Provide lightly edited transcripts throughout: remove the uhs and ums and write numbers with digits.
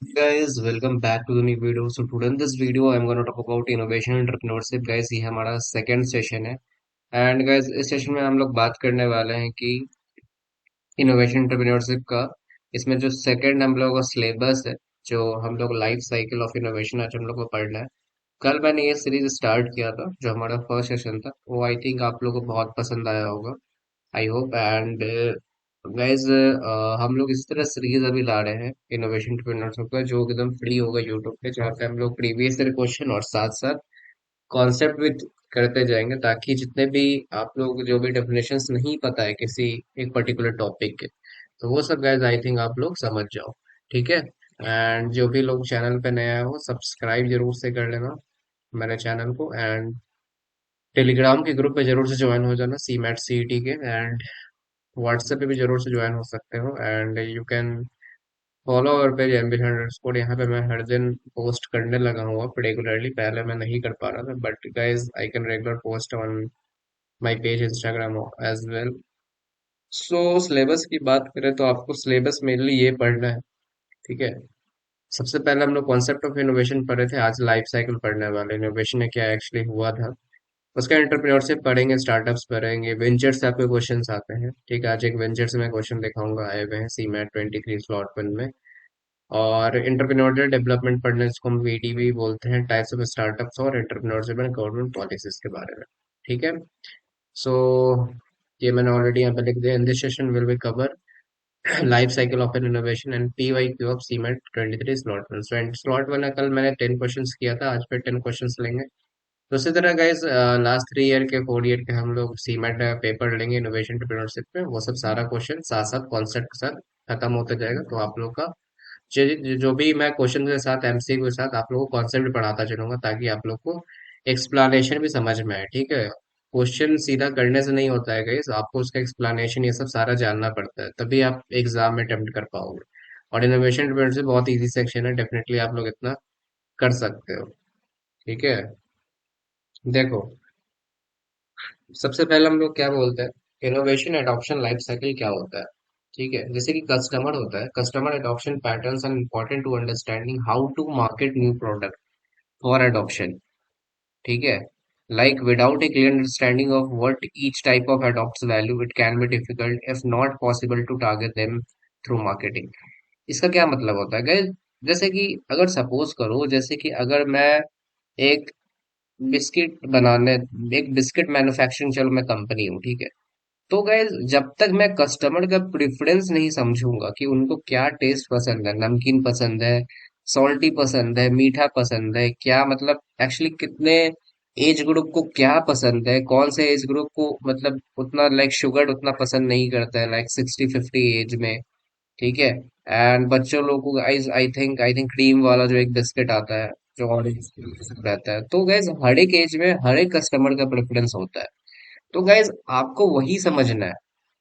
Guys, welcome back to the new video. So today in this video, I'm going to talk about innovation entrepreneurship. Guys, ये हमारा second session है and guys इस session में हम लोग बात करने वाले हैं कि इनोवेशन एंटरप्रेन्योरशिप का इसमें जो सेकंड हम लोगों का सिलेबस है, जो हम लोग लाइफ साइकिल ऑफ इनोवेशन आज हम लोग को पढ़ना है। कल मैंने ये सीरीज स्टार्ट किया था, जो हमारा फर्स्ट सेशन था, वो आई थिंक आप लोगों को बहुत पसंद आया होगा। आई होप एंड गाइज हम लोग इस तरह सीरीज अभी ला रहे हैं इनोवेशन एंटरप्रेन्योरशिप का, जो एकदम फ्री होगा यूट्यूब पे, जहाँ पे हम लोग प्रीवियस ईयर क्वेश्चन और साथ साथ कॉन्सेप्ट भी करते जाएंगे, ताकि जितने भी आप लोग जो भी डेफिनेशंस नहीं पता है किसी एक पर्टिकुलर टॉपिक के, तो वो सब गाइज आई थिंक आप लोग समझ जाओ। ठीक है। एंड जो भी लोग चैनल पे नया है वो सब्सक्राइब जरूर से कर लेना मेरे चैनल को, एंड टेलीग्राम के ग्रुप पे जरूर से ज्वाइन हो जाना सी मैट सी टी के, एंड व्हाट्सएप पे भी जरूर से ज्वाइन हो सकते हो। And you can follow our page ambition underscore. यहाँ पे मैं हर दिन पोस्ट करने लगा हूँ अब रेगुलरली, पहले मैं नहीं कर पा रहा था, but guys I can regular post on my page Instagram as well. So syllabus की बात करें तो आपको सिलेबस मेनली ये पढ़ना है। ठीक है। सबसे पहले हम लोग कॉन्सेप्ट ऑफ इनोवेशन पढ़े थे, आज लाइफ साइकिल पढ़ने वाले, इनोवेशन में क्या एक्चुअली हुआ था। उसका एंटरप्रेन्योरशिप पढ़ेंगे, स्टार्टअप्स पढ़ेंगे, वेंचर्स से आपके क्वेश्चंस आते हैं। ठीक है, आज एक वेंचर से मैं क्वेश्चन दिखाऊंगा, आए हुए हैं सी मैट 23 स्लॉट वन में। और एंटरप्रेन्योरियल डेवलपमेंट पढ़ने जिसको हम वीडीवी बोलते हैं, टाइप्स ऑफ स्टार्टअप्स और एंटरप्रेन्योरशिप एंड गवर्नमेंट पॉलिसीज के बारे में। ठीक है। सो ये मैंने ऑलरेडी यहाँ पे लिख दिया, in this session will be cover life cycle of N innovation and PYQ of cement 23 slot one. So slot one है, कल मैंने 10 क्वेश्चंस किया था, आज फिर 10 क्वेश्चंस लेंगे। तो उसी तरह गाइज लास्ट 3 ईयर के 4 ईयर के हम लोग सीमेंट पेपर लेंगे इनोवेशन एंटरप्रेन्योरशिप पे, वो सब सारा क्वेश्चन साथ साथ कॉन्सेप्ट के साथ खत्म होता जाएगा। तो आप लोग का जो भी मैं क्वेश्चन के साथ एमसीक्यू के साथ आप लोगों को कॉन्सेप्ट पढ़ाता चलूंगा, ताकि आप लोग को एक्सप्लानेशन भी समझ में आए। ठीक है। क्वेश्चन सीधा करने से नहीं होता है गाइस, आपको उसका एक्सप्लानेशन ये सब सारा जानना पड़ता है, तभी आप एग्जाम में अटेम्प्ट कर पाओगे। और इनोवेशन डिपेंड से बहुत इजी सेक्शन है, डेफिनेटली आप लोग इतना कर सकते हो। ठीक है। देखो, सबसे पहले हम लोग क्या बोलते हैं, इनोवेशन एडॉप्शन लाइफ साइकिल क्या होता है। ठीक है, जैसे कि कस्टमर होता है, customer adoption patterns are important to understanding how to market new product for adoption. ठीक है। Like without a clear understanding of what each type of adopts value, it can be difficult if not possible to target them through marketing. इसका क्या मतलब होता है guys, जैसे कि अगर सपोज करो, जैसे कि अगर मैं एक बिस्किट बनाने एक बिस्किट मैन्युफैक्चरिंग, चलो मैं कंपनी हूँ, ठीक है। तो गाइज जब तक मैं कस्टमर का प्रेफरेंस नहीं समझूंगा कि उनको क्या टेस्ट पसंद है, नमकीन पसंद है, सॉल्टी पसंद है, मीठा पसंद है, क्या मतलब एक्चुअली कितने एज ग्रुप को क्या पसंद है, कौन से एज ग्रुप को मतलब उतना लाइक शुगर उतना पसंद नहीं करता है, लाइक 60-50 एज में। ठीक है। एंड बच्चों लोगों को आई थिंक क्रीम वाला जो एक बिस्किट आता है, जो ऑरेंज रहता है, तो गैस हर एक एज में हर एक कस्टमर का प्रेफरेंस होता है। तो गाइज आपको वही समझना है।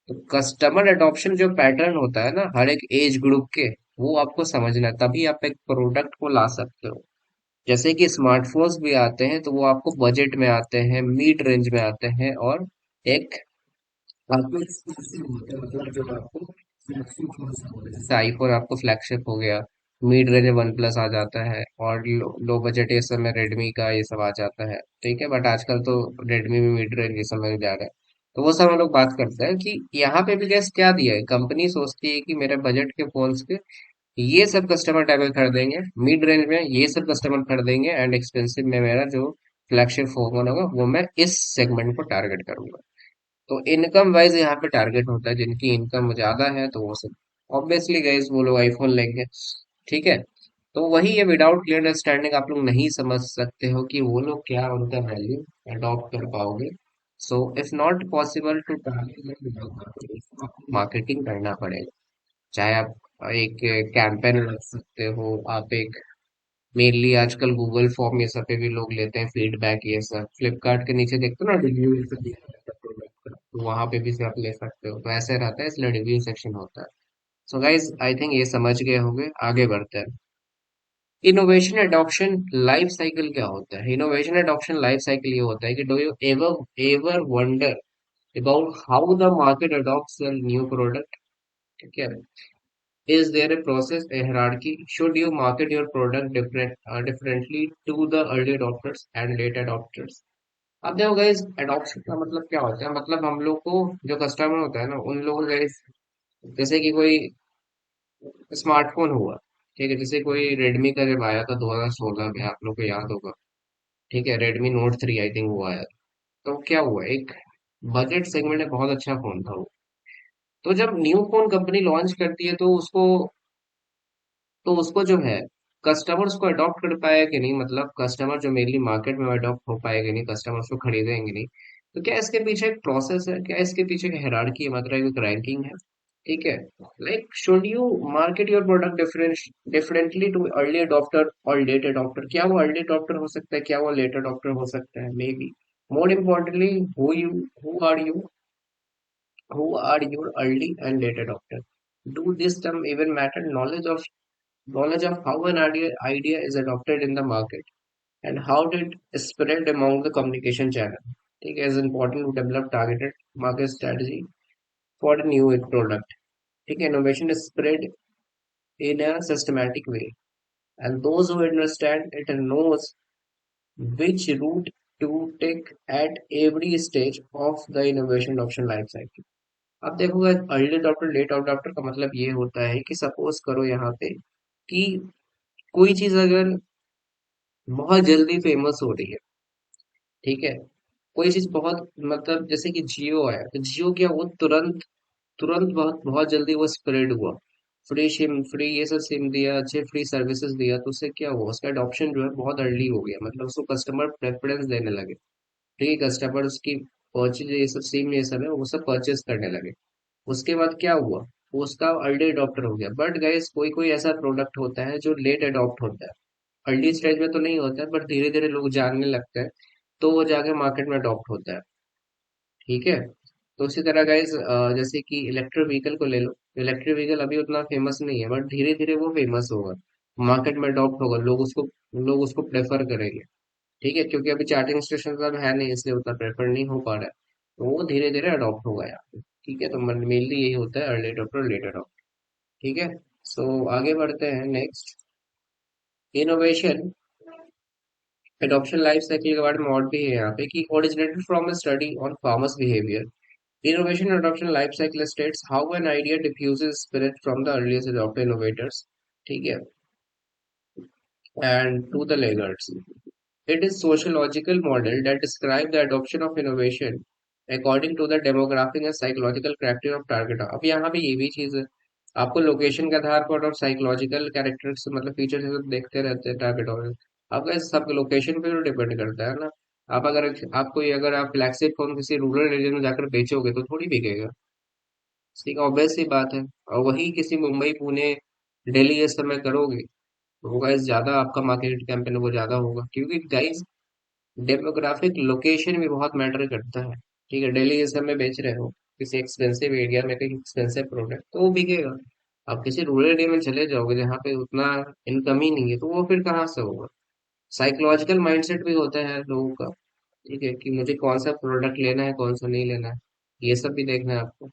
तो कस्टमर अडॉप्शन जो पैटर्न होता है ना हर एक एज ग्रुप के, वो आपको समझना है, तभी आप एक प्रोडक्ट को ला सकते हो। जैसे कि स्मार्टफोन्स भी आते हैं, तो वो आपको बजट में आते हैं, मिड रेंज में आते हैं, और एक आपको एक्सपेंसिव होते हैं, मतलब जो आपको फ्लैगशिप फोन बोलते हैं। जैसे आईफोन आपको फ्लैगशिप हो गया, मिड रेंज में वन प्लस आ जाता है, और लो बजट ये सब में रेडमी का ये सब आ जाता है। ठीक है, बट आजकल तो रेडमी भी मिड रेंज ये सब में जा रहा है। तो वो सब हम लोग बात करते हैं कि यहाँ पे भी गैस क्या दिया है, कंपनी सोचती है कि मेरे बजट के फोन्स के ये सब कस्टमर टाइप खरीदेंगे, मिड रेंज में ये सब कस्टमर खरीदेंगे, एंड एक्सपेंसिव में मेरा जो फ्लैगशिप फोन होगा वो मैं इस सेगमेंट को टारगेट करूंगा। तो इनकम वाइज यहाँ पे टारगेट होता है, जिनकी इनकम ज्यादा है तो वो सब ऑब्वियसली गाइस वो लोग आईफोन लेंगे। ठीक है। तो वही है, विदाउट क्लियर अंडरस्टैंडिंग आप लोग नहीं समझ सकते हो कि वो लोग क्या उनका वैल्यू अडॉप्ट कर पाओगे। So if not possible to target, marketing करना पड़ेगा। चाहे आप एक कैंपेन रख सकते हो, आप एक मेनली आजकल गूगल फॉर्म ये सब पे भी लोग लेते हैं फीडबैक, ये सब फ्लिपकार्ट के नीचे देखते हो ना रिव्यू ये सब दिया रहता है प्रोडक्ट का, तो वहां पे भी से आप ले सकते हो, तो ऐसे रहता है, इसलिए रिव्यू सेक्शन होता है। सो गाइज आई थिंक ये समझ गए होंगे, आगे बढ़ते हैं। इनोवेशन एडॉप्शन लाइफ साइकिल क्या होता है। इनोवेशन एडॉप्शन लाइफ साइकिल ये होता है कि do you ever ever wonder about how the market adopts a new product. ठीक है। Is there a process, a hierarchy? Should you market your product differently to the early adopters and late adopters? अब देखो guys, adoption का मतलब क्या होता है? मतलब हम लोग को जो कस्टमर होता है ना, उन लोगों गाइस, जैसे कि कोई स्मार्टफोन हुआ, ठीक है, जैसे कोई रेडमी का जब आया था 2016 में, आप लोग को याद होगा, ठीक है, रेडमी नोट 3 आई थिंक वो आया। तो क्या हुआ, एक बजट सेगमेंट में बहुत अच्छा फोन था वो। तो जब न्यू फोन कंपनी लॉन्च करती है तो उसको जो है, कस्टमर उसको अडॉप्ट कर पाएगा कि नहीं, मतलब कस्टमर जो मेनली मार्केट में अडॉप्ट हो पाएगा नहीं, कस्टमर उसको खरीदेंगे नहीं। तो क्या इसके पीछे एक प्रोसेस है, क्या इसके पीछे एक हायरार्की है, मतलब एक रैंकिंग है? ठीक है, like should you market your product differently too early adopter और लेट अडॉप्टर? क्या वो अर्ली अडॉप्टर हो सकता है, क्या वो लेट अडॉप्टर हो सकता है, maybe. More importantly, who are you who are your early and late adopter? Do this term even matter? Knowledge of how an idea is adopted in the market and how did it spread among the communication channel. I think it is important to develop targeted market strategy for a new product. I think innovation is spread in a systematic way, and those who understand it and knows which route to take at every stage of the innovation adoption life cycle. अब देखोगे, early adopter late adopter का मतलब ये होता है कि suppose करो यहाँ पे कि कोई चीज अगर बहुत जल्दी फेमस हो रही है, ठीक है, कोई चीज बहुत, मतलब जैसे कि जियो आया, तो जियो क्या, वो तुरंत तुरंत बहुत बहुत जल्दी वो स्प्रेड हुआ। फ्री सिम, फ्री ये सब सिम दिया, अच्छे फ्री सर्विसेज दिया, तो उससे क्या हुआ, उसका अडॉप्शन जो है बहुत अर्ली हो गया, मतलब उसको कस्टमर प्रेफरेंस देने लगे। ठीक है, कस्टमर उसकी परचेज, ये सब सिम ये सब है, वो सब परचेज करने लगे। उसके बाद क्या हुआ, वो उसका अर्ली अडॉप्टर हो गया। बट गाइस, कोई कोई ऐसा प्रोडक्ट होता है जो लेट अडॉप्ट होता है, अर्ली स्टेज में तो नहीं होता है, बट धीरे धीरे लोग जानने लगते हैं, तो वो जाके मार्केट में अडॉप्ट होता है। ठीक है, तो उसी तरह गाइस, जैसे कि इलेक्ट्रिक व्हीकल को ले लो। इलेक्ट्रिक व्हीकल अभी उतना फेमस नहीं है, बट धीरे धीरे वो फेमस होगा, मार्केट में अडॉप्ट होगा, लोग उसको प्रेफर करेंगे। ठीक है, क्योंकि अभी चार्जिंग स्टेशन सब है नहीं, इसलिए उतना प्रेफर नहीं हो पा रहा है, तो वो धीरे धीरे अडॉप्ट होगा यार। ठीक है, तो मेनली यही होता है, अर्ली अडॉप्टर लेट अडॉप्टर। ठीक है, सो आगे बढ़ते हैं next. Innovation adoption life cycle के बारे में और भी है यहाँ पे कि originated from a study on farmers behaviour. Innovation adoption life cycle states how an idea diffuses spirit from the earliest adopter innovators, ठीक है, and to the laggards. It is sociological model that describe the adoption of innovation according to the demographic and psychological character of target। अब यहाँ पे ये भी चीज है, आपको लोकेशन के आधार पर और साइकोलॉजिकल कैरेक्टर से, मतलब फीचर से सब देखते रहते हैं टारगेट ऑडियंस। आपका सब लोकेशन पे तो डिपेंड करता है ना। अगर आप फ्लैगशिप फोन किसी रूरल एरिया में जाकर बेचोगे तो थोड़ी बिकेगा। ठीक, ऑब्वियस सी बात है। और वही किसी मुंबई पुणे दिल्ली ये सब में करोगे, तो वो गाइस ज्यादा आपका मार्केट कैंपेन वो ज्यादा होगा, क्योंकि गाइस डेमोग्राफिक लोकेशन भी बहुत मैटर करता है। ठीक है, दिल्ली ये सब में बेच रहे हो किसी एक्सपेंसिव एरिया में कोई एक्सपेंसिव प्रोडक्ट, तो वो बिकेगा। आप किसी रूरल एरिया में चले जाओगे जहाँ पे उतना इनकम ही नहीं है, तो वो फिर कहाँ से होगा? साइकोलॉजिकल माइंडसेट भी होता है लोगों का। ठीक है, कि मुझे कौन सा प्रोडक्ट लेना है, कौन सा नहीं लेना है, ये सब भी देखना है आपको।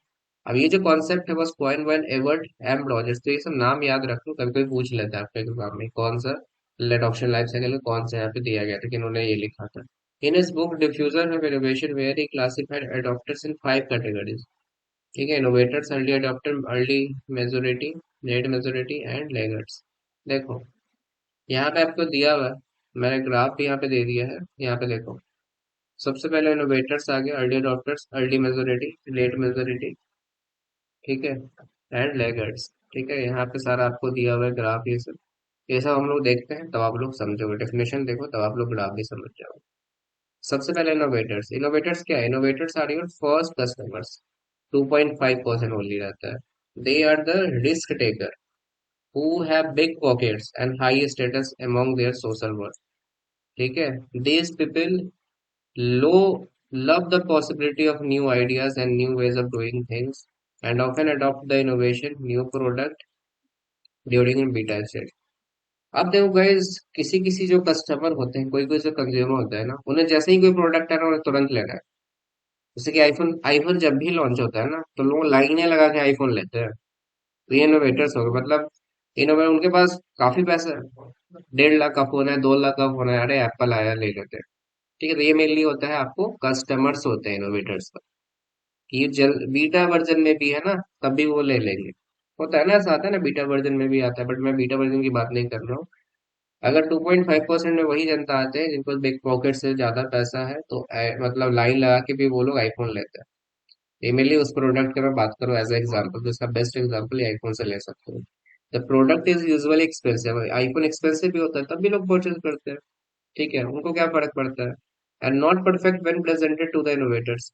अब ये जो कॉन्सेप्ट है, बस कॉइन वन एवर्ड एम रॉजर्स, तो ये सब नाम याद रख लो, कभी कोई पूछ लेता है आपके एग्जाम में कौन सा एडॉप्शन लाइफ साइकिल कौन सा यहाँ पे दिया गया था, कि इन्होंने ये लिखा था। इन इस book diffuser of innovation where he classified adopters in 5 categories. ठीक है, innovators, early adopter, early majority, late majority and laggards. देखो, यहाँ पे आपको दिया हुआ है, मैंने ग्राफ भी यहाँ पे दे दिया है, यहाँ पे देखो। सबसे पहले इनोवेटर्स आ गए, early adopters, early majority, late majority, ठीक है, एंड लैगर्ड्स। ठीक है, यहाँ पे सारा आपको दिया हुआ है ग्राफ, ये सब हम लोग देखते हैं तब आप लोग समझोगे, डेफिनेशन देखो तब आप लोग ग्राफ भी समझ जाओगे। सबसे पहले इनोवेटर्स। इनोवेटर्स क्या है? Innovators are your first customers, 2.5% only रहता है। They are the risk taker who have big pockets and high status among their social work. ठीक है, दीज पीपल लो love the possibility of new ideas and new ways of doing things and often adopt the innovation new product during in beta stage. अब देखो guys, किसी किसी जो customer होते हैं, कोई कोई जो कंज्यूमर होता है ना, उन्हें जैसे ही कोई प्रोडक्ट है ना, उन्हें तुरंत लेना है। जैसे कि आईफोन आईफोन जब भी लॉन्च होता है ना, तो लोग लाइनें लगा के आईफोन लेते हैं। तो ये इनोवेटर्स हो गए, मतलब इनोवेटर उनके पास काफी पैसा है, 1.5 लाख का फोन है, 2 लाख का फोन है, अरे एप्पल आया ले लेते हैं। ठीक है, तो ये मेनली होता है आपको कस्टमर्स होते हैं इनोवेटर्स का, कि जल बीटा वर्जन में भी है ना, तब भी वो ले लेंगे। होता है ना, ऐसा आता है ना, बीटा वर्जन में भी आता है, बट मैं बीटा वर्जन की बात नहीं कर रहा हूँ। अगर 2.5% में वही जनता आते हैं जिनको बिग पॉकेट से ज्यादा पैसा है, तो मतलब लाइन लगा के भी वो लोग आईफोन लेते हैं। ये मेनली उस प्रोडक्ट की मैं बात करूँ एज एग्जाम्पल, तो इसका बेस्ट एग्जाम्पल ये आईफोन से ले सकते हो। The product is usually expensive, iPhone expensive भी होता है तब भी लोग परचेज करते हैं। ठीक है, उनको क्या फर्क पड़ता है। And not perfect when presented to the innovators,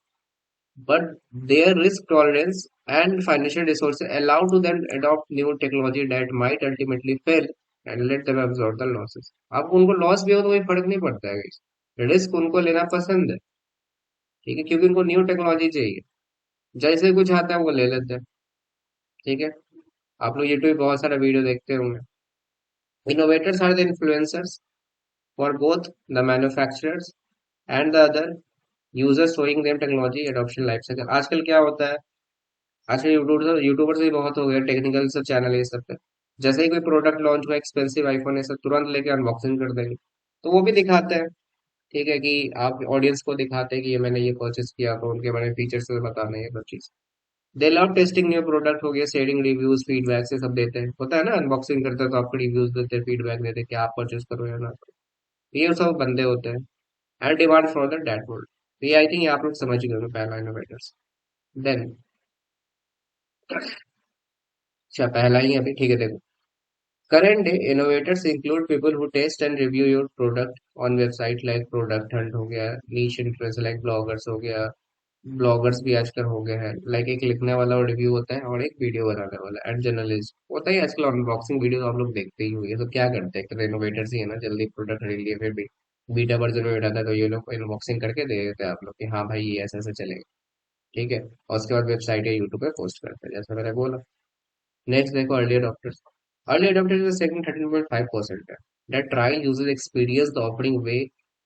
but their risk tolerance and financial resources allow to them adopt new technology that might ultimately fail and let them absorb the losses। अब उनको loss भी हो तो कोई फर्क नहीं पड़ता है, रिस्क उनको लेना पसंद है। ठीक है, क्योंकि उनको न्यू टेक्नोलॉजी चाहिए, जैसे कुछ आता है वो ले लेते हैं। ठीक है, आप लोग यूट्यूब पे बहुत सारा वीडियो देखते होंगे। Innovators are the influencers for both the manufacturers and the other users, showing them technology adoption life cycle. आजकल क्या होता है, आजकल यूट्यूबर्स भी बहुत हो गए, टेक्निकल सब चैनल है ये सब पे। जैसे ही कोई प्रोडक्ट लॉन्च हुआ, एक्सपेंसिव आईफोन है, सब तुरंत लेके अनबॉक्सिंग कर देंगे। तो वो भी दिखाते हैं। ठीक है, कि आप ऑडियंस को दिखाते हैं कि ये मैंने ये परचेस किया, तो उनके बारे में फीचर्स बताना है, ये सब चीज। दे लव टेस्टिंग न्यू प्रोडक्ट हो गया, शेयरिंग रिव्यूज फीडबैक से सब देते हैं, होता है ना, अनबॉक्सिंग करते हैं तो आपको रिव्यूज देते हैं, फीडबैक देते हैं कि आप परचेस करो या ना करो। ये सब बंदे होते हैं। And demand for the dashboard, ये आई थिंक आप लोग समझ गए होंगे पहला इनोवेटर्स। देन अच्छा, पहला ही है अभी, ठीक है, देखो। Current day innovators include people who test and review your product on website like Product Hunt हो गया, niche influencer like bloggers हो गया, ब्लॉगर्स भी आजकल हो गए हैं, लाइक एक लिखने वाला और रिव्यू होता है और एक वीडियो बनाने वाला, एंड जर्नलिस्ट होता है आजकल। अनबॉक्सिंग वीडियो तो आप लोग देखते ही होंगे, तो क्या करते हैं, इनोवेटर्स ही है ना, जल्दी प्रोडक्ट खरीद लिए, फिर भी बीटा वर्जन में बैठा था तो ये लोग अनबॉक्सिंग करके दे देते हैं आप लोग कि हाँ भाई ये ऐसे ऐसे चलेगा। ठीक है, और उसके बाद वेबसाइट या यूट्यूब पे पोस्ट करते हैं, जैसा मैंने बोला। नेक्स्ट देखो, early adopters. Early adopters is second 13.5% है, that trial users experience the offering way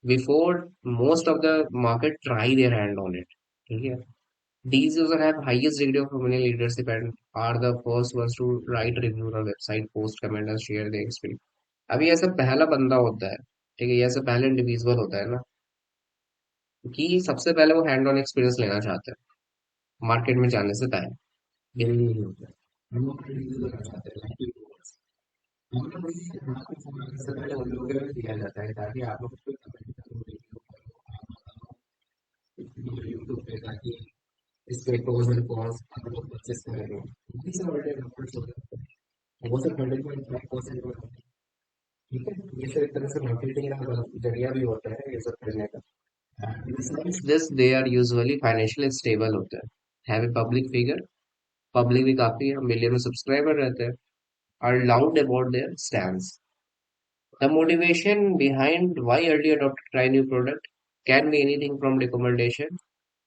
before most of the market try their hand on it। ठीक है, these users have highest degree of opinion leadership and are the first ones to write review on website, post comment and share their experience। अभी ऐसा पहला बंदा होता है, ठीक है, ये ऐसा पहले इंडिविजुअल होता है ना, कि सबसे पहले वो हैंड ऑन एक्सपीरियंस लेना चाहते हैं मार्केट में जाने से पहले। यही होता है, हम लोग review लेना चाहते हैं, like viewers। हम लोग इसी आपको फोन से पहले उन लोगों को दिया जाता है ताकि आप लोग उसको कमेंट करो, review करो, आप बताओ यूट्यूब पे, ताकि इसके प्रोज एंड कॉन्स आप लोग परचेस करेंगे। ये सब ऑलरेडी डॉक्टर्स होते हैं, वो सब 100.5% होता है। ठीक है, ये सब एक तरह से मार्केटिंग का जरिया भी होता है ये सब करने का। Besides this, they are usually financially stable होते हैं, have a public figure, public भी काफी है, मिलियन में सब्सक्राइबर रहते हैं, are loud about their stance। The motivation behind why early adopters try new product can be anything from recommendation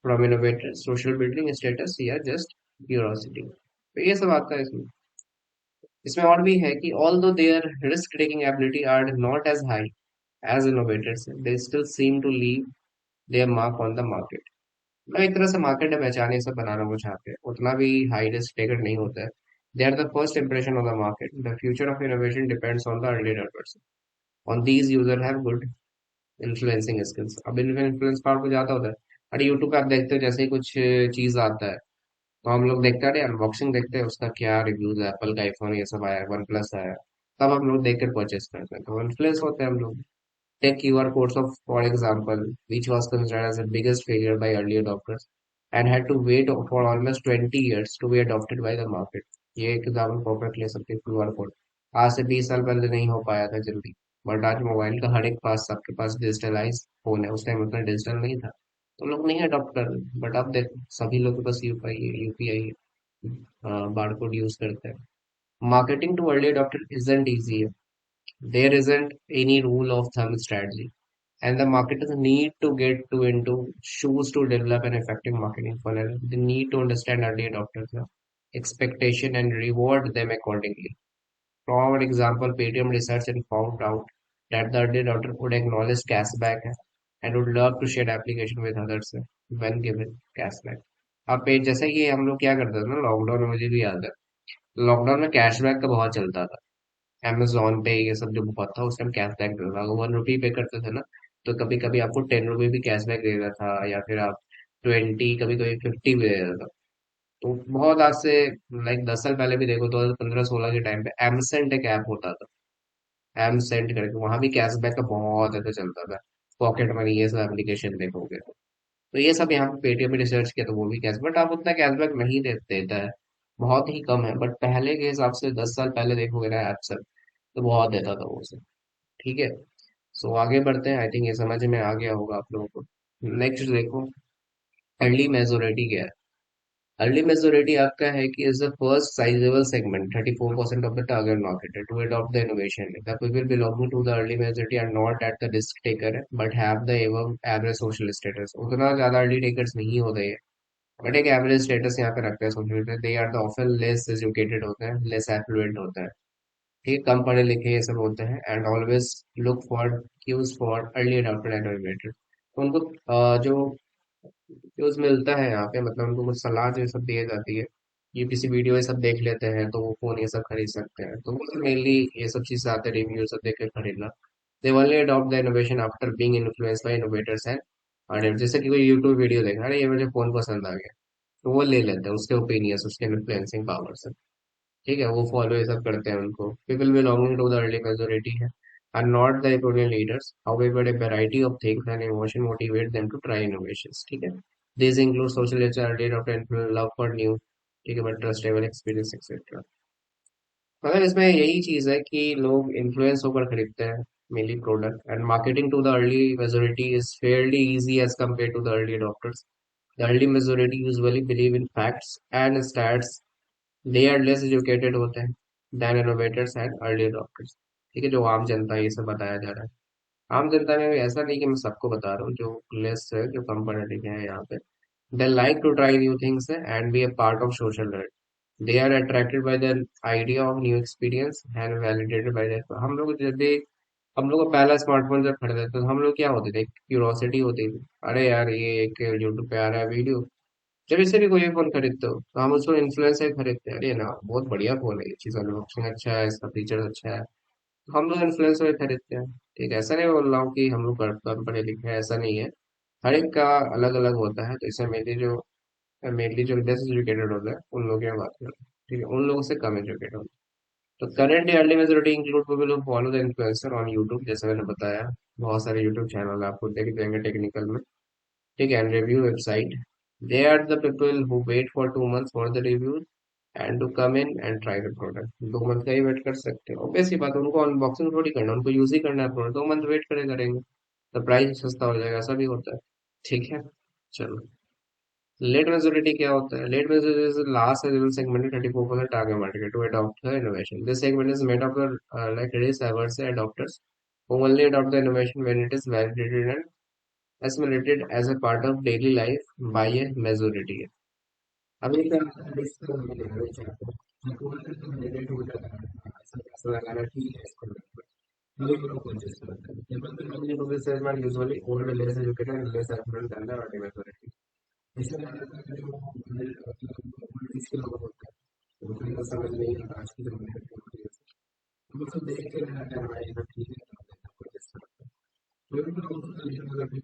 from innovators, social building status, या just curiosity। तो ये सब आता है इसमें। इसमें और भी है कि although their risk taking ability are not as high as innovators, they still seem to leave their mark on the market। मतलब एक तरह से मार्केट में पहचाने सब बनाना वो चाहते हैं, उतना भी हाई रिस्क टेकर नहीं होता है। They are the first impression of the market, the future of innovation depends on the early adopters। On these user have good influencing skills. अब इनका इन्फ्लुएंस पावर को ज्यादा होता है। अरे यूट्यूब पे आप देखते हो, जैसे ही कुछ चीज आता है तो हम लोग देखते हैं, अरे अनबॉक्सिंग देखते हैं उसका क्या रिव्यूज है, एप्पल का आईफोन ये सब आया, वन प्लस आया, तब हम लोग देख कर परचेस करते हैं, तो इन्फ्लुएंस होते हैं हम लोग। Take QR codes of, for example, which was considered as the biggest failure by early adopters and had to wait for almost 20 years to be adopted by the market। ये एक example perfect ले सकते हैं, QR code आज से 20 साल पहले नहीं हो पाया था जल्दी, बट आज मोबाइल का हर एक पास, सबके पास डिजिटलाइज फोन है, उस टाइम उतना डिजिटल नहीं था, तो लोग नहीं अडॉप्ट कर रहे, बट अब देख सभी लोग के पास यूपीआई बारकोड यूज करते हैं। Marketing too early adopter isn't easy। There isn't any rule of thumb strategy, and the marketers need to get to into shoes to develop an effective marketing funnel. They need to understand early adopters expectation and reward them accordingly. For example, Paytm researched and found out that the early adopter would acknowledge cashback and would love to share application with others when given cashback। अब पे जैसे कि हम लोग क्या करते थे ना, लॉकडाउन में मुझे भी याद है, लॉकडाउन में कैशबैक का बहुत चलता था। अमेजोन पे ये सब जो बहुत था उस टाइम कैशबैक देता था। अगर 1 रुपी पे करते थे ना, तो कभी कभी आपको 10 रुपी भी कैशबैक दे देता था, या फिर आप 20, कभी कभी 50 भी दे देता था। तो बहुत आज से लाइक 10 साल पहले भी देखो, 2015-16 के टाइम पे एमसेंट एक ऐप होता था। एम सेंड करके वहां भी कैशबैक का बहुत ज्यादा चलता था। पॉकेट मनी ये सब एप्लीकेशन देखोगे तो ये सब यहाँ पे पेटीएम में रिसर्च किया तो वो भी कैश, बट आप उतना कैशबैक नहीं देता है, बहुत ही कम है। बट पहले के हिसाब से 10 साल पहले देखोगे ना ऐप सब, तो बहुत देता था वो सब। ठीक है। सो आगे बढ़ते हैं। आई थिंक ये समझ में आ गया होगा आप लोगों को। नेक्स्ट देखो, अर्ली मेजोरिटी क्या है। अर्ली मेजोरिटी आपका है कि is the first sizeable segment 34% of the target market to adopt the innovation. The people belonging to the early majority are not at the risk taker but have the above average social status. उतना ज्यादा early takers नहीं होते हैं, but एक average status यहाँ पे रखते हैं social. They are the often less educated होते हैं, लेस एफ्लुएंट होते हैं, ठीक है, कम पढ़े लिखे ये सब होते हैं, and always look for cues for early adopter and innovator. तो उनको जो न्यूज मिलता है यहाँ पे, मतलब उनको कुछ सलाह जो सब दी जाती है, ये किसी वीडियो ये सब देख लेते हैं तो वो फोन ये सब खरीद सकते हैं। तो वो मेनली ये सब चीजें आते हैं, रिव्यू सब देख के खरीदना। They only adopt the innovation after being influenced by innovators and audience. जैसे कि कोई यूट्यूब वीडियो देखा, अरे ये मुझे फोन पसंद आ गया, तो वो ले लेते हैं उसके ओपिनियंस, उसके इन्फ्लुएंसिंग पावर से। ठीक है, वो फॉलो ये सब करते हैं उनको। People belonging to the early majority है are not the opinion leaders, however a variety of things and emotion motivate them to try innovations। ठीक है, these include social nature, early adopter influence, love for new, ठीक है, but trustable experience etcetera. मगर इसमें यही चीज है कि लोग इन्फ्लुएंस होकर खरीदते हैं mainly product, and marketing to the early majority is fairly easy as compared to the early adopters. The early majority usually believe in facts and stats, they are less educated होते हैं than innovators and early adopters. ठीक है, जो आम जनता है ये सब बताया जा रहा है। आम जनता में भी ऐसा नहीं कि मैं सबको बता रहा हूँ, जो लेस है, जो कम पढ़े लिखे हैं यहाँ पे, they like to try new things and be a part of social life. They are attracted by the idea of new experience and validated by that. हम लोग जब भी, हम लोग का पहला स्मार्टफोन जब खरीदे थे, तो हम लोग क्या होते थे, क्यूरोसिटी होती थी, अरे यार ये एक यूट्यूब पे आ रहा है वीडियो। जब इससे भी कोई फोन खरीदते हो तो हम उसको इन्फ्लुएंस से खरीदते हैं, अरे ना बहुत बढ़िया फोन है, ये चीज अनबॉक्सिंग अच्छा है, इसका फीचर अच्छा है, तो हम लोग इन्फ्लुएंस से खरीदते हैं। ठीक है, ऐसा नहीं बोल रहा हूँ कि हम लोग कम पढ़े लिखे हैं, ऐसा नहीं है। हर एक का अलग अलग होता है। तो इसमें मेनली जो लेस एजुकेटेड होता है उन लोगों की बात करें, ठीक है, उन लोगों से कम एजुकेटेड होता है। तो current early majority include people who follow the influencer on YouTube, जैसे मैंने बताया, बहुत सारे यूट्यूब चैनल आपको देख देंगे टेक्निकल में। ठीक है, and review website. They are the people who wait for 2 months for the reviews and to come in and try the product। 2 month का ही वेट कर सकते हो, वैसी बात है, उनको अनबॉक्सिंग थोड़ी करना है, उनको यूज ही करना है प्रोडक्ट। 2 मंथ वेट करेंगे तो प्राइस सस्ता हो जाएगा, ऐसा भी होता है। ठीक है, चलो। लेट मेजोरिटी क्या होता है? Late majority is last segment 34% target market to adopt the innovation. This segment is made of like reservers adopters who only adopt the innovation when it is validated and assimilated as a part of daily life by a majority। अभी क्या इसको हम देखना चाहते हैं, हमको तो related हो जाता है, ऐसा ऐसा लगाना ठीक है इसको। अभी लोग कोशिश करते हैं, केवल तो लोग जो से मैं usually old less educated and less affluent करना है और majority इसलिए लगता है कि जो इसके लोग होते हैं तो उनको समझ नहीं आता आज की जनरेशन को। वो सब देख के रहता है भाई, सब ठीक है, कोशिश करते हैं। कोई भी लोग like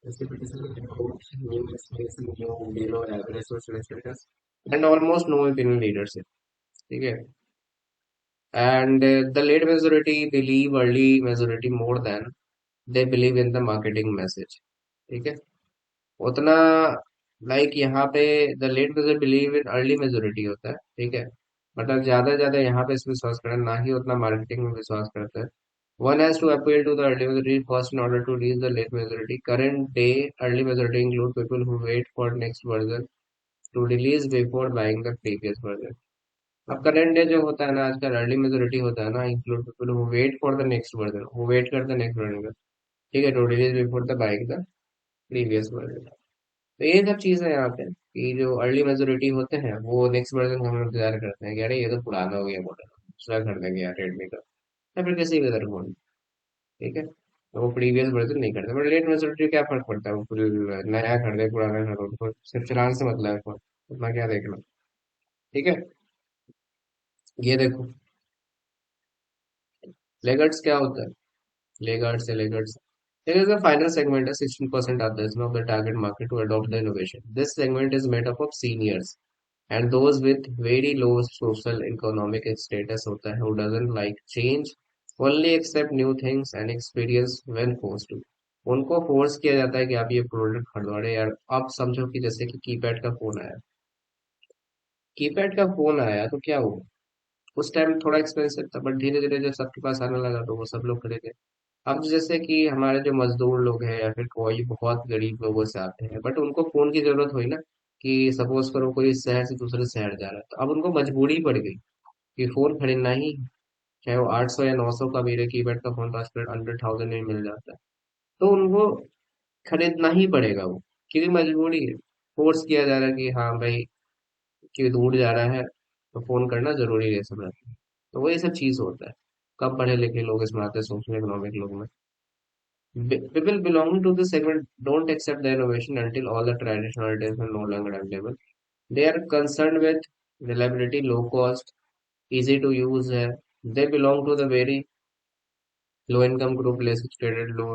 precipitation about new experience, new below average social status, and almost no opinion leadership। ठीक है, and the late majority believe early majority more than they believe in the marketing message। ठीक है, उतना लाइक यहाँ पे the late major believe in early majority होता है। ठीक है, मतलब ज्यादा यहाँ पे इस विश्वास करना, ना ही उतना मार्केटिंग में विश्वास करता है। One has to appeal to the early majority first in order to reach the late majority। Current day early majority include people who wait for next version to release before buying the previous version। अब current day जो होता है ना, आजकल early majority होता है ना, include people who wait for the next version, who wait कर द नेक्स्ट वर्जन का। ठीक है, to release before the buying the previous version. तो ये सब चीज है यहाँ पे कि जो अर्ली मेजोरिटी होते हैं वो नेक्स्ट वर्जन का हम लोग इंतजार करते हैं कि अरे ये तो पुराना हो गया मॉडल, दूसरा खरीदेंगे यार रेडमी का, या फिर किसी भी अदर फोन। ठीक है, तो वो प्रीवियस वर्जन नहीं करते। बट लेट मेजोरिटी क्या फर्क पड़ता है, वो फुल नया खरीदे पुराना खरीदो, उनको सिर्फ चलाने से मतलब है फोन, उतना क्या देखना। ठीक है। ये देखो, लेगर्ट्स क्या होता है? लेगर्ट्स There is a final segment, a 16% of the target market to adopt the innovation. This segment is made up of seniors and those with very low social economic status होता है, who doesn't like change, only accept new things and experience when forced to. उनको force किया जाता है कि आप ये product खरीदो। यार आप समझो कि जैसे कि कीपैड का फोन आया, तो क्या हुआ? उस टाइम थोड़ा एक्सपेंसिव था, बट धीरे धीरे जब सबके पास आने लगा तो वो सब लोग खरीदे। अब जैसे कि हमारे जो मजदूर लोग हैं या फिर कोई बहुत गरीब लोगों से आते हैं, बट उनको फोन की जरूरत हुई ना, कि सपोज करो कोई इस शहर से दूसरे शहर जा रहा है, तो अब उनको मजबूरी पड़ गई कि फोन खरीदना ही है। चाहे वो 800 या 900 का भी रहे, कीपैड का फोन तो आजकल 100,000 में ही मिल जाता है। तो उनको खरीदना ही पड़ेगा वो, क्योंकि मजबूरी है। फोर्स किया जा रहा है कि हाँ भाई, कि दूर जा रहा है तो फोन करना जरूरी है सब। तो वही सब चीज होता है। कम पढ़े लिखे लोग इसमें आते हैं, सोशल इकोनॉमिक लोग में। People belonging to this segment don't accept the innovation until all the traditional alternatives are no longer available. They are concerned with reliability, low cost, easy to use है। They belong to the very low income group, less educated, low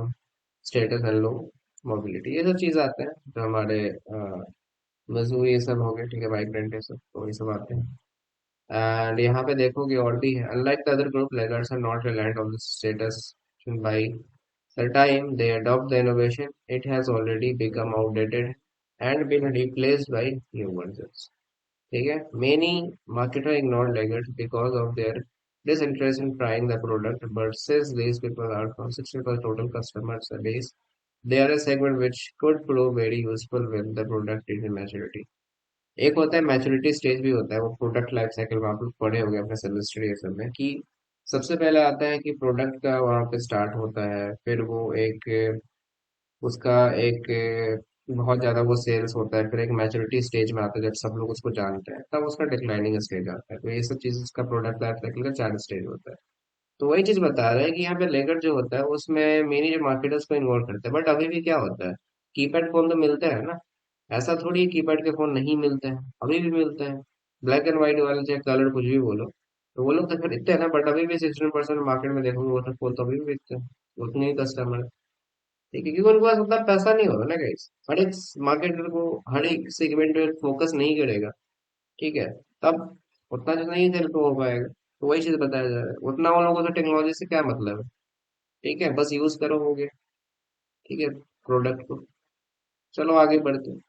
status and low mobility। ये सब चीज आते हैं जो हमारे मजदूर ये सब हो गए, ठीक है, माइग्रेंट ये सब, तो ये सब आते हैं। एंड यहाँ पे देखोगे और भी है, unlike the other group, learners are not reliant on the status by the time they adopt the innovation, it has already become outdated and been replaced by new versions। ठीक है। Many marketers ignore laggards because of their disinterest in trying the product, but since these people are from 60% total customer base, they are a segment which could prove very useful when the product is in maturity। एक होता है maturity stage, भी होता है वो product life cycle में, आप लोग पढ़े होंगे अपने सेमेस्टर ये सब में, कि सबसे पहले आता है कि प्रोडक्ट का वहाँ पे स्टार्ट होता है, फिर वो एक उसका एक बहुत ज्यादा वो सेल्स होता है, फिर एक मैच्योरिटी स्टेज में आता है जब सब लोग उसको जानते हैं, तब उसका डिक्लाइनिंग स्टेज आता है। तो ये सब चीज उसका प्रोडक्ट लाइफ साइकिल का 4 स्टेज होता है। तो वही चीज बता रहे हैं कि यहाँ पे लेकर जो होता है उसमें मेनी जो मार्केटर्स को इन्वॉल्व करते हैं, बट अभी भी क्या होता है, कीपैड फोन तो मिलते हैं ना। ऐसा थोड़ी कीपैड के फोन नहीं मिलते हैं, अभी भी मिलते हैं। ब्लैक एंड व्हाइट वाले चाहे कलर कुछ भी बोलो, तो वो लोग तो खरीदते हैं ना, बट अभी भी 16% मार्केट में देखोगे वो सब फोन तो अभी भी बिकते हैं। उतने ही कस्टमर, ठीक है, क्योंकि उनके पास उतना पैसा नहीं होगा ना गाइस। हर एक मार्केटर को हर एक सेगमेंट में फोकस नहीं करेगा, ठीक है, तब उतना जो नहीं सेल हो पाएगा। तो वही चीज बताया जा रहा है, उतना उन लोगों को टेक्नोलॉजी से क्या मतलब है। ठीक है, बस यूज करो हो गया। ठीक है, प्रोडक्ट को। चलो आगे बढ़ते हैं।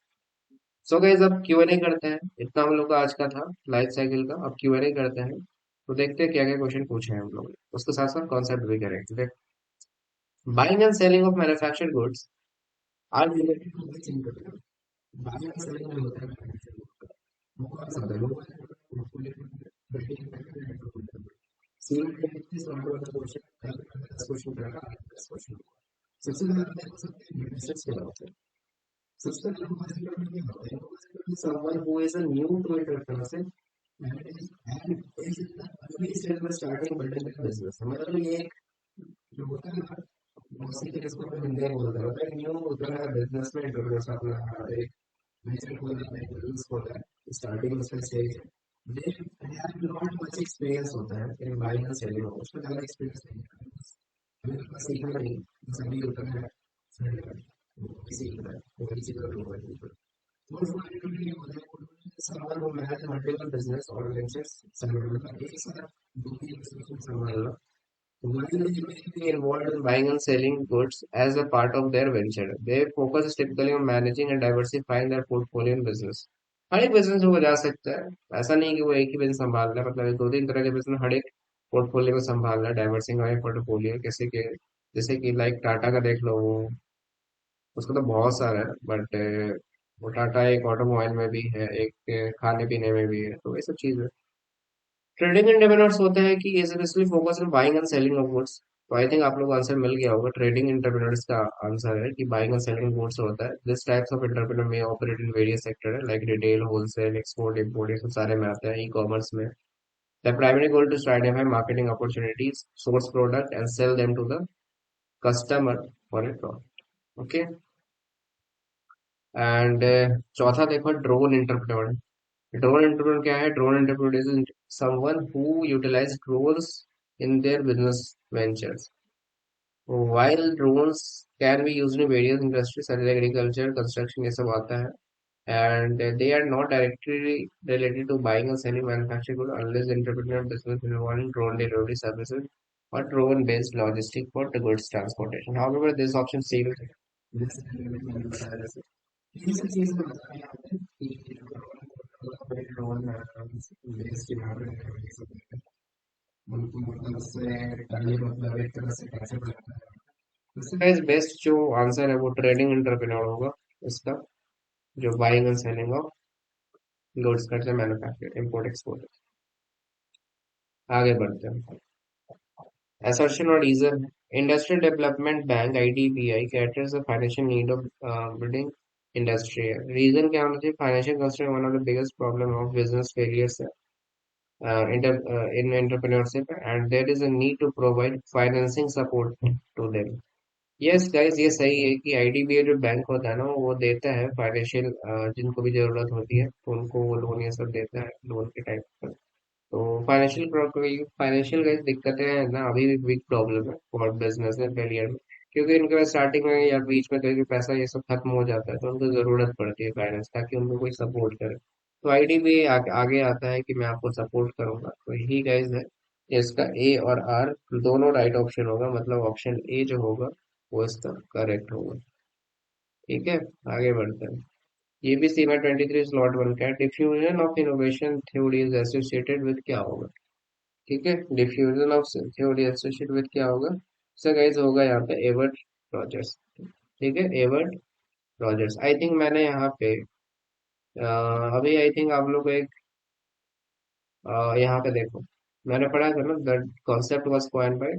सो गाइस, अब Q&A करते हैं। इतना हम लोग का आज का था लाइफ साइकिल का। अब Q&A करते हैं, तो देखते हैं क्या क्या क्वेश्चन पूछे हैं हम लोग ने। उसके साथ साथ कॉन्सेप्ट भी करेंगे। देख, buying and selling of manufactured goods are related to this interview. Buying and selling में होता है बहुत ज्यादा लोग सेलिंग के लिए सॉल्व करने का क्वेश्चन करेगा। क्वेश्चन सबसे पहले बिजनेस क्या होता है? सबसे पहले someone who is a new to entrepreneurship and is early stage में starting building a business। मतलब ये एक जो होता है ना, उसी के जिसको हम हिंदी में बोलते हैं, एक न्यू होता है बिजनेस में इंट्रोड्यूस अपना एक बिजनेस खोलने का बिजनेस होता है, स्टार्टिंग उसका स्टेज है। They have not much experience होता है इन बाइंग एंड सेलिंग, उसमें ज़्यादा एक्सपीरियंस नहीं है, हमें बस सीखना नहीं, सभी होता है सीखना है, वो किसी का भी होता है। someone who manage multiple business organizations simultaneously, एक साथ दो तीन business को संभालना। While they may be involved in buying and selling goods as a part of their venture, their focus is typically on managing and diversifying their portfolio in business। हर एक business हो जा सकता है, ऐसा नहीं कि वो एक ही बिजनेस संभाल रहा है, मतलब दो तीन तरह के बिजनेस हर एक पोर्टफोलियो में संभाल रहा है। डाइवर्सिफाई पोर्टफोलियो किसी के, जैसे कि लाइक टाटा का देख लो, वो उसका तो बहुत सारा है, बट वो टाटा एक ऑटोमोबाइल में भी है, एक खाने पीने में भी है, तो ये सब चीज़ है। ट्रेडिंग एंटरप्रेन्योर्स होते हैं कि specially focus on buying and selling of goods. तो आई थिंक आप लोग को आंसर मिल गया होगा, ट्रेडिंग एंटरप्रेन्योर्स का आंसर है कि बाइंग एंड सेलिंग गुड्स होता है। दिस टाइप्स ऑफ एंटरप्रेन्योर में ऑपरेट इन वेरियस सेक्टर है, like retail, wholesale, export, import, ये सब सारे में आते हैं। ई कॉमर्स में the primary goal to identify marketing opportunities, source product and sell them to the customer for a profit. Okay. And चौथा देखो, ड्रोन एंटरप्रेन्योर। ड्रोन एंटरप्रेन्योर क्या है? Drone entrepreneur is someone who utilize drones in their business ventures. While drones can be used in various industries such as agriculture, construction, ये सब आता है. And they are not directly related to buying or selling manufactured goods unless the entrepreneur business involving drone delivery services or drone-based logistics for the goods transportation. However, this option still इसका इस best जो answer है वो trading entrepreneur होगा इसका, जो buying and selling of goods करते हैं, मैन्युफैक्चर इंपोर्ट एक्सपोर्ट. आगे बढ़ते हैं. Assertion or reason. Industrial Development Bank (IDBI) caters the financial need of building industry. Reason क्या होना चाहिए? Financial constraint one of the biggest problem of business failures in entrepreneurship, and there is a need to provide financing support to them. Yes guys, ये सही है कि IDBI जो bank होता है ना, वो देता है फाइनेंशियल, जिनको भी जरूरत होती है तो उनको वो लोन ये सब देता है लोन के टाइप पर. तो फाइनेंशियल गाइस दिक्कतें हैं ना, अभी भी बिग प्रॉब्लम है फॉर बिजनेस में फेलियर में. क्योंकि इनके स्टार्टिंग में या बीच में कभी भी पैसा ये सब खत्म हो जाता है तो उनको जरूरत पड़ती है फाइनेंस, ताकि उनको कोई सपोर्ट करे. तो आईडीबीआई आगे आता है कि मैं आपको सपोर्ट करूंगा, तो यही गाइस है. इसका ए और आर दोनों राइट ऑप्शन होगा, मतलब ऑप्शन ए जो होगा वो इसका करेक्ट होगा. ठीक है, आगे बढ़ते हैं. ये भी सीमा 23 स्लॉट वन का है. Diffusion of innovation theory is associated with क्या होगा? ठीक है, diffusion of theory associated with क्या होगा? सर गाइस होगा यहाँ पे एवर्ट रॉजर्स. ठीक है, एवर्ट रॉजर्स. आई थिंक मैंने यहाँ पे अभी आई थिंक आप लोग को एक यहाँ पे देखो, मैंने पढ़ा था ना, the concept was coined by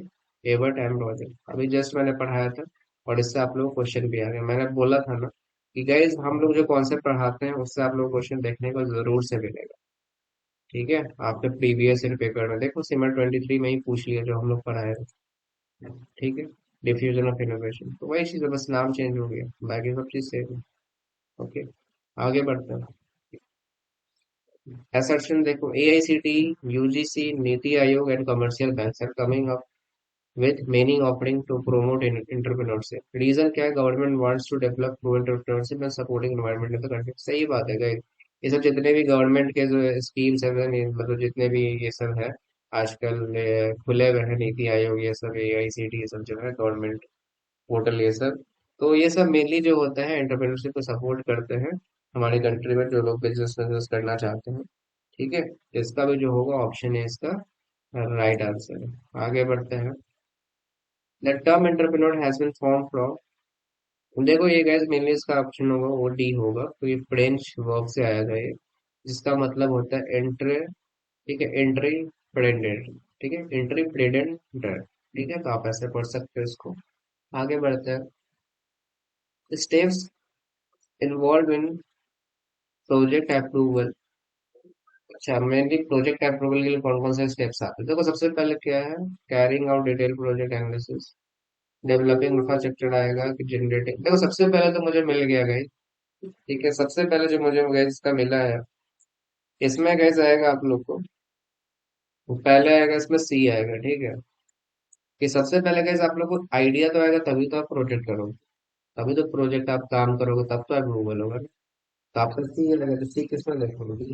Everett M Roger. अभी जस्ट मैंने पढ़ाया था और इससे आप लोग को क्वेश्चन भी आ गया. मैंने बोला था ना कि गाइज हम लोग जो कॉन्सेप्ट पढ़ाते हैं उससे आप लोग क्वेश्चन देखने को जरूर से मिलेगा. ठीक है, आपके प्रीवियस ईयर पेपर में देखो, सिमर 23 में ही पूछ लिया जो हम लोग पढ़ाए थे. ठीक है, डिफ्यूजन ऑफ इनोवेशन तो वही चीज है, बस नाम चेंज हो गया, बाकी सब चीज सेम है. ओके, आगे बढ़ते हैं. असर्शन देखो, AICT, UGC, NITI Aayog and commercial banks are coming up with many offering to promote entrepreneurship. Reason क्या है? Government wants to develop pro entrepreneurship and supporting environment in the country. सही बात है guys. ये सब जितने भी गवर्नमेंट के जो स्कीम्स है, मतलब जितने भी ये सब है आजकल खुले हुए हैं, नीति आयोग ये सब, एआईसीटी ये सब जो है गवर्नमेंट पोर्टल ये सब, तो ये सब मेनली जो होता है एंटरप्रेन्योरशिप को सपोर्ट करते हैं हमारी कंट्री में जो लोग बिजनेस बिजनेस करना चाहते हैं. ठीक है, इसका भी जो होगा ऑप्शन है इसका राइट आंसर है. आगे बढ़ते हैं. The term entrepreneur has been formed from. देखो ये गैस मेनली इसका ऑप्शन होगा वो डी होगा, तो ये फ्रेंच वर्ब से आया था ये, जिसका मतलब होता है एंट्रे. ठीक है, एंट्री प्रेडेंट. ठीक है, एंट्री प्रेडेंट. ठीक है, तो आप ऐसे पढ़ सकते हो इसको. आगे बढ़ते हैं. Steps involve in project approval. अच्छा, मेनली प्रोजेक्ट अप्रूवल के लिए कौन कौन से स्टेप्स आते हैं? देखो सबसे पहले क्या है? Carrying out detail project analysis. Developing infrastructure आएगा कि जनरेटिंग. देखो सबसे पहले तो मुझे मिल गया गाइस. ठीक है, सबसे पहले जो मुझे गैस इसका मिला है, इसमें गैस आएगा आप लोग को, तो पहले आएगा इसमें सी आएगा. ठीक है, कि सबसे पहले गैस आप लोग को आइडिया तो आएगा तभी तो आप प्रोजेक्ट करोगे, तभी तो प्रोजेक्ट आप काम करोगे, तब तो अप्रूवल होगा ना. तो आपका सी ये लगा, तो सी किसमें देखोगे?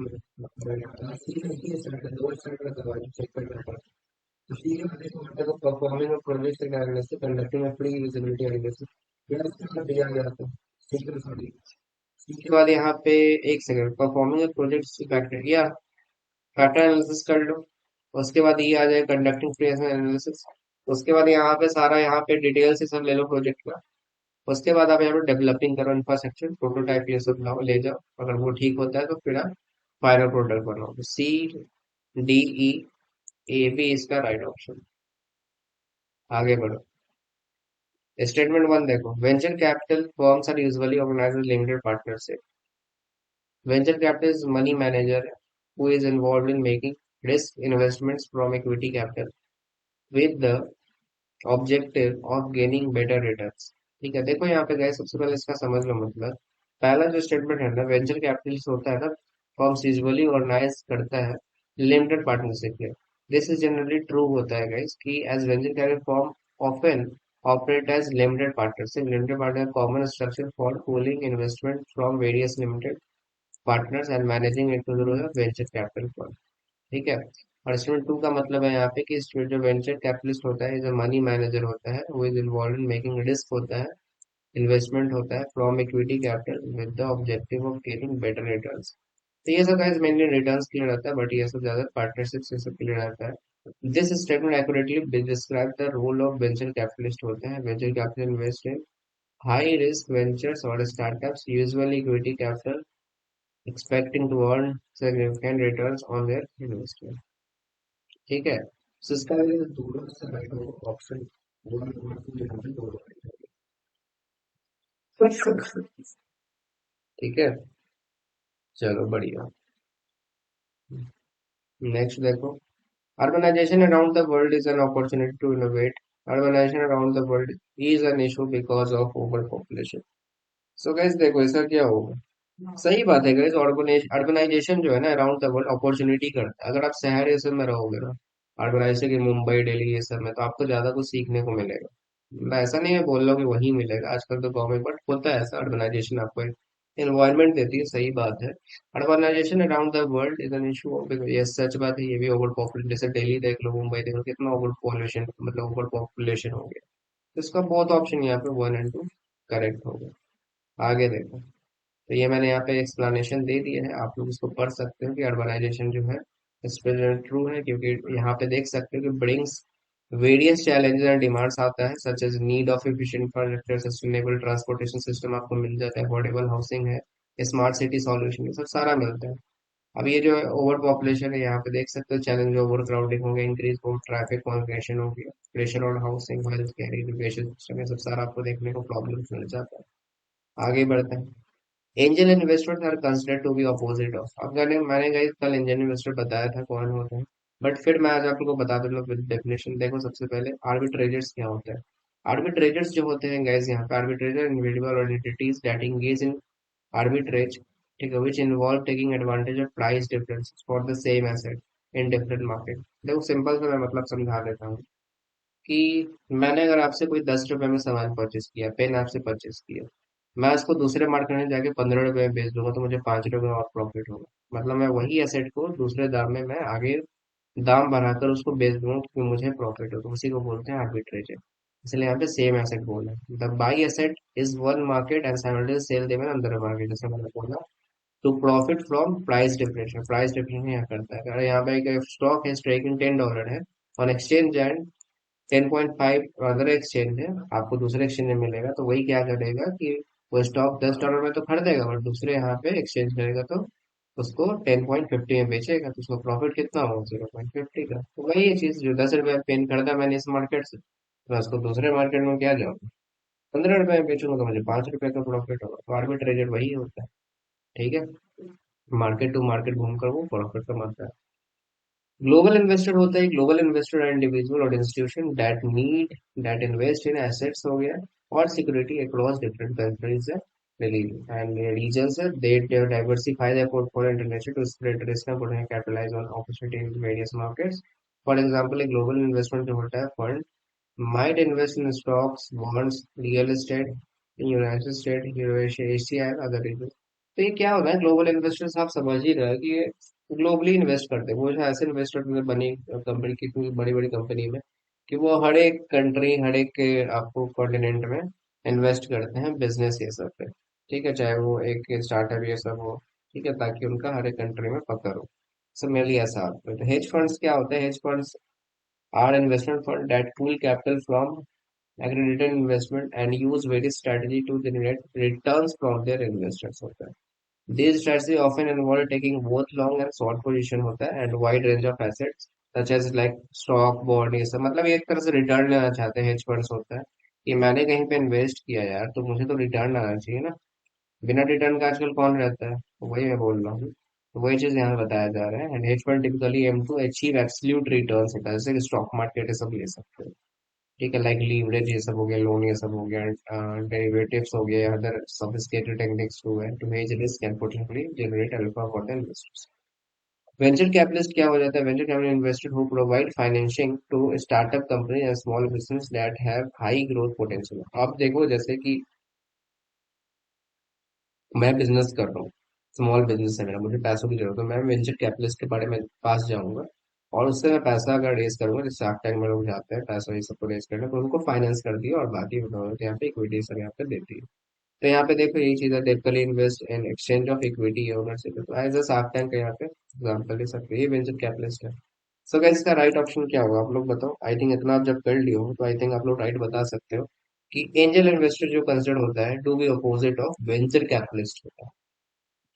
देखो performing project analysis, conducting pre visibility analysis, दिया गया था. ठीक है, उसके बाद यहाँ पे एक सेकंड, परफॉर्मिंग प्रोजेक्ट फैक्टर या फैक्टर एनालिसिस कर लो. उसके बाद ये आ जाए कंडक्टिंग फ्रीक्वेंसी एनालिसिस. उसके बाद यहाँ पे सारा यहाँ पे डिटेल से सब ले लो प्रोजेक्ट का. उसके बाद आप यहाँ पे डेवलपिंग करो इंफ्रास्ट्रक्चर, प्रोटोटाइप ये सब लाओ ले जाओ, अगर वो ठीक होता है तो फिर आप फाइनल प्रोडक्ट बनाओ. C D E A B इसका राइट ऑप्शन. आगे बढ़ो. स्टेटमेंट वन देखो, venture capital firms are usually organised limited partnership. Venture capital is money manager who is involved in making risk investments from equity capital with the objective of gaining better returns. ठीक है, देखो यहाँ पे गए सबसे पहले इसका समझ लो, मतलब पहला जो स्टेटमेंट है ना, वेंचर कैपिटलिस्ट होता है ना, फर्म्स यूजुअली ऑर्गेनाइज करता है लिमिटेड पार्टनरशिप के। दिस इज जनरली ट्रू होता है गाइस कि as venture capital firm often operate as limited partner common structure for pooling investment from various limited partners and managing it through venture capital fund. ठीक है। और इसमें to का मतलब है यहाँ पे कि इसमें जो वेंचर कैपिटलिस्ट होता है जो मनी मैनेजर होता है वो is involve in making risk होता है इन्वेस्टमेंट होता है from equity capital with the objective of gaining better returns. तो ये सब गाइस मेनली रिटर्न्स के लिए रहता है बट ये सब ज्यादा पार्टनरशिप से सब के लिए रहता है। This statement accurately describe the role of venture capitalist होते हैं। Venture capital invest in high risk ventures और startups usually equity capital expecting to earn significant returns on their investment। ठीक है। So इसका ये दोनों से राइट ऑप्शन ठीक है। चलो बढ़िया। नेक्स्ट देखो, urbanization around the world is an opportunity to innovate। Urbanization around the world is an issue because of overpopulation। So guys देखो ऐसा क्या होगा, सही बात है गाइस, अर्बनाइजेशन जो है ना अराउंड द वर्ल्ड अपॉर्चुनिटी करता है। अगर आप शहर ये सब में रहोगे ना, अर्बनाइजेशन की मुंबई दिल्ली ये सब में, तो आपको ज्यादा कुछ सीखने को मिलेगा। मैं ऐसा नहीं है बोल रहा हूँ कि वही मिलेगा, आजकल तो गाँव में बट होता है ऐसा। अर्बनाइजेशन आपको एनवायरनमेंट देती है, सही बात है। Urbanisation around the world is an issue, ये सच बात है। ये भी ओवर पॉपुलेशन, जैसे दिल्ली देख लो मुंबई देख लो, कितना ओवर पॉपुलेशन मतलब ओवर पॉपुलेशन हो गया। तो इसका बहुत ऑप्शन यहाँ पे 1 और 2 करेक्ट होगा। आगे देखो, तो ये मैंने यहाँ पे एक्सप्लेनेशन दे दिया है, आप लोग इसको पढ़ सकते हो कि अर्बनाइजेशन जो है इस पे ट्रू है, क्योंकि यहाँ पे देख सकते हो कि brings various challenges and demands आता है such as need of efficient infrastructure, sustainable transportation system आपको मिल जाता है, अफोर्डेबल हाउसिंग है, स्मार्ट सिटी सॉल्यूशन, ये सब सारा मिलता है। अब ये जो है ओवर पॉपुलेशन है, यहाँ पे देख सकते हो चैलेंज ओवर क्राउडिंग हो गया, इंक्रीज हो ट्रैफिक कॉन्जेशन हो गया, pressure on housing, health care, education system, ये सब सारा आपको देखने को प्रॉब्लम मिल जाता है। आगे बढ़ते हैं। Angel investors are considered to be opposite of, अब मैंने गई कल एंजल इन्वेस्टर बताया था कौन होते हैं, बट फिर मैं आज आप लोगों को बता दूंगा विद डेफिनेशन। देखो सबसे पहले आर्बिट्रेजर्स क्या होते हैं। आर्बिट्रेजर्स जो होते हैं गाइस, यहाँ पे आर्बिट्रेजर इंडिविजुअल और entities that engage in arbitrage, ठीक है, which involve taking advantage of price difference for the same asset in different market. देखो सिंपल से मैं मतलब समझा देता हूँ कि मैंने अगर आपसे कोई 10 रुपए में सामान परचेस किया, पेन आपसे परचेस किया, मैं उसको दूसरे मार्केट में जाके 15 रुपए में बेच दूंगा तो मुझे 5 रुपए और प्रॉफिट होगा। मतलब मैं वही एसेट को दूसरे दाम में मैं आगे दाम बढ़ाकर उसको बेच दूंगा क्योंकि मुझे प्रॉफिट हो, तो उसी को बोलते हैं आर्बिट्रेज। इसलिए यहाँ पे सेम एसेट बोला है, the buy asset is one market and simultaneous sell them in another market, जैसे मैंने बोला to profit from price differential. Price differential यहाँ करता है, अगर यहाँ पे एक स्टॉक है ट्रेडिंग $10 है on exchange and 10.5 other exchange है, आपको दूसरे एक्सचेंज में मिलेगा, तो वही क्या करेगा कि वो स्टॉक $10 में तो खरीदेगा बट दूसरे यहाँ पे एक्सचेंज करेगा तो उसको 10.50 में बेचेगा, तो उसको प्रॉफिट कितना होगा 0.50 का। तो वही चीज, जो 10 रुपए पेन खरीदा मैंने इस मार्केट से, तो मैं उसको दूसरे मार्केट में क्या जाऊंगा 15 रुपए में बेचूंगा, तो मुझे 5 रुपए का प्रॉफिट होगा। तो आर्बिट्रेज वही होता है। ठीक है। मार्केट टू मार्केट घूमकर वो प्रॉफिट कमाता है। ग्लोबल इन्वेस्टर होता है, ग्लोबल इन्वेस्टर इंडिविजुअल और institution that invest in assets हो गया और security across different countries and regions है, they diversify their portfolio international to spread risk and capitalize on opportunity in various markets. For example एक global investment जो होता है fund might invest in stocks, bonds, real estate in United States, Eurasia, Asia and other regions। तो ये क्या होता है, global investors आप समझ ही रहे हैं कि ये ग्लोबली इन्वेस्ट करते हैं। वो जो ऐसे इन्वेस्टर बनी कंपनी की बड़ी बड़ी कंपनी में कि वो हर एक कंट्री हर एक आपको कॉन्टिनेंट में इन्वेस्ट करते हैं बिजनेस ये सब पे। ठीक है, चाहे वो एक स्टार्टअप ये सब हो, ठीक है, ताकि उनका हर एक कंट्री में पकड़ हो। सब मेनली ऐसा आता है। तो हेज फंड्स क्या होते हैं, hedge funds are investment fund that pool capital from aggregated investment and use various strategy to generate returns from their investors होता है। These strategy often involve taking both long and short position होता है and wide range of assets such as like stock, bond, ये सब, मतलब ये एक तरह से रिटर्न लेना चाहते हैं। हेज फंड्स होता है कि मैंने कहीं पे इन्वेस्ट किया यार, तो मुझे तो रिटर्न आना चाहिए ना। बिना रिटर्न का आजकल कौन रहता है, तो वही मैं बोल रहा हूँ। तो वही चीज यहाँ बताया जा रहा है। And hedge fund typically aim to achieve absolute returns होता है, जैसे कि स्टॉक मार्केट ये सब ले सकते हैं। ठीक है, लाइक लीवरेज ये सब हो गया, लोन ये सब हो गया, डेरिवेटिव्स हो गए, अदर सोफिस्टिकेटेड टेक्निक्स टू है to hedge risk and potentially generate alpha for the investors. Venture capitalist क्या हो जाता है? Venture capital investor who provide financing to startup company and small business that have high growth potential. आप देखो जैसे कि मैं बिजनेस कर रहा हूँ, स्मॉल बिजनेस है मेरा, मुझे पैसों की जरूरत है, मैं वेंचर कैपिटलिस्ट के बारे में पास जाऊंगा और उससे मैं पैसा अगर रेज करूंगा, जैसे शार्क टैंक में लोग जाते हैं पैसा ये सबको रेज करने, तो उनको फाइनेंस कर दिया और बाकी गवर्नमेंट यहाँ पे इक्विटी सब यहाँ पे देती है। तो यहाँ पे देखो यही चीज है, typically invest in exchange of equity ownership, तो एज अ शार्क टैंक यहाँ पे एग्जाम्पल दे सकते हैं, ये वेंचर कैपिटलिस्ट है। सो गाइस इसका राइट ऑप्शन क्या होगा आप लोग बताओ? आई थिंक इतना आप जब कर लियो हो तो आई थिंक आप लोग राइट बता सकते हो कि एंजल इन्वेस्टर जो कंसिडर होता है to be opposite of venture capitalist होता है।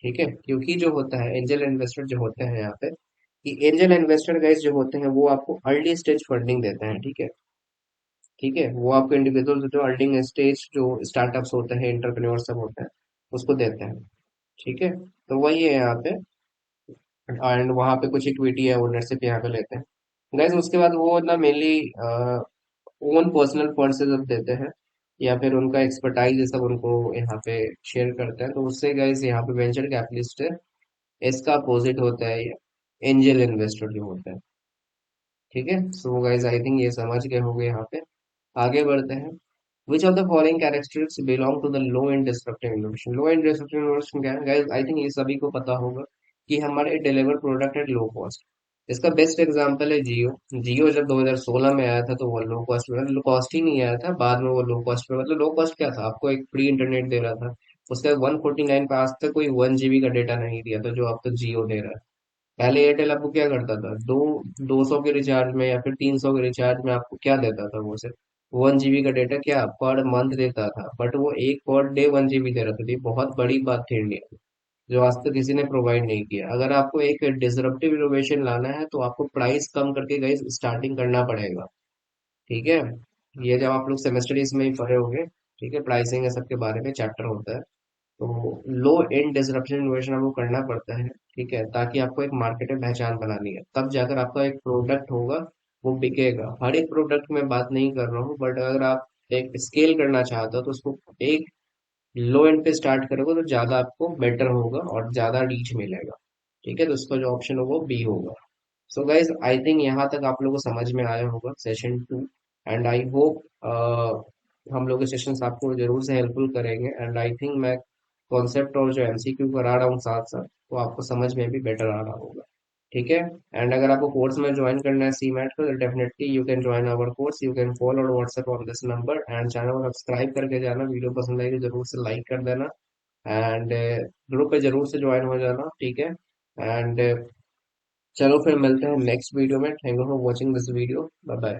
ठीक है, क्योंकि जो होता है एंजल इन्वेस्टर जो होते हैं यहाँ पे, कि एंजल इन्वेस्टर गाइस जो होते हैं वो आपको अर्ली स्टेज फंडिंग देते हैं। ठीक है, ठीक है, वो आपको इंडिविजुअल जो अर्निंग स्टेज जो स्टार्टअप्स होते हैं, इंटरप्रेन्योर सब होते हैं, उसको देते हैं। ठीक है, तो वही है यहाँ पे, एंड वहाँ पे कुछ इक्विटी है ओनरशिप यहाँ पे लेते हैं गाइस। उसके बाद वो ना मेनली ओन पर्सनल फंड से जब देते हैं या फिर उनका एक्सपर्टाइज ये सब उनको यहाँ पे शेयर करते हैं, तो उससे गाइस यहाँ पे वेंचर कैपिटलिस्ट है, इसका अपोजिट होता है ये एंजल इन्वेस्टर जो होता है। ठीक है, सो गाइस आई थिंक ये समझ गए होंगे यहाँ पे। आगे बढ़ते हैं। Which of the following characteristics belong to the low end destructive innovation? Low end destructive innovation क्या है गाइस? आई थिंक ये सभी को पता होगा कि हमारे deliver product at low cost. इसका बेस्ट एग्जांपल है जियो। जियो जब 2016 में आया था तो वो लो कॉस्ट में, लो कॉस्ट ही नहीं आया था, बाद में वो लो कॉस्ट पे, मतलब लो कॉस्ट क्या था, आपको एक फ्री इंटरनेट दे रहा था, उसका 149 पे आज तक कोई 1 GB का डेटा नहीं दिया था जो अब तक जियो दे रहा है। पहले एयरटेल आपको क्या करता था, 200 के रिचार्ज में या फिर 300 के रिचार्ज में आपको क्या देता था, वो सिर्फ 1 GB का डेटा क्या पर मंथ देता था, बट वो एक पर डे 1 GB दे रहा था। तो ये बहुत बड़ी बात थी इंडिया में, जो आज तक किसी ने प्रोवाइड नहीं किया। अगर आपको एक डिसरप्टिव इनोवेशन लाना है तो आपको प्राइस कम करके गाइस स्टार्टिंग करना पड़ेगा। ठीक है, ये जब आप लोग सेमेस्टर इसमें ही पढ़े होंगे, ठीक है, प्राइसिंग है सबके बारे में चैप्टर होता है। तो लो एंड डिसरप्शन इनोवेशन आपको करना पड़ता है। ठीक है, ताकि आपको एक मार्केट में पहचान बनानी है, तब जाकर आपका एक प्रोडक्ट होगा वो बिकेगा। हर एक प्रोडक्ट में बात नहीं कर रहा हूँ, बट अगर आप एक स्केल करना चाहते हो तो उसको एक लो एंड पे स्टार्ट करोगे तो ज्यादा आपको बेटर होगा और ज्यादा रीच मिलेगा। ठीक है, तो उसका जो ऑप्शन होगा वो बी होगा। सो गाइज आई थिंक यहाँ तक आप लोगों को समझ में आया होगा सेशन 2, एंड आई होप हम लोग के सेशंस आपको जरूर से हेल्पफुल करेंगे, एंड आई थिंक मैं कॉन्सेप्ट और जो एमसीक्यू करा रहा हूँ साथ साथ, तो आपको समझ में भी बेटर आ रहा होगा। ठीक है, एंड अगर आपको कोर्स में ज्वाइन करना है सी मैट को, तो definitely you can join our course, you can follow our WhatsApp on this number, and channel को सब्सक्राइब करके जाना, वीडियो पसंद आएगी जरूर से लाइक कर देना, एंड ग्रुप पे जरूर से ज्वाइन हो जाना। ठीक है, एंड चलो फिर मिलते हैं नेक्स्ट वीडियो में। Thank you for watching this video, bye bye.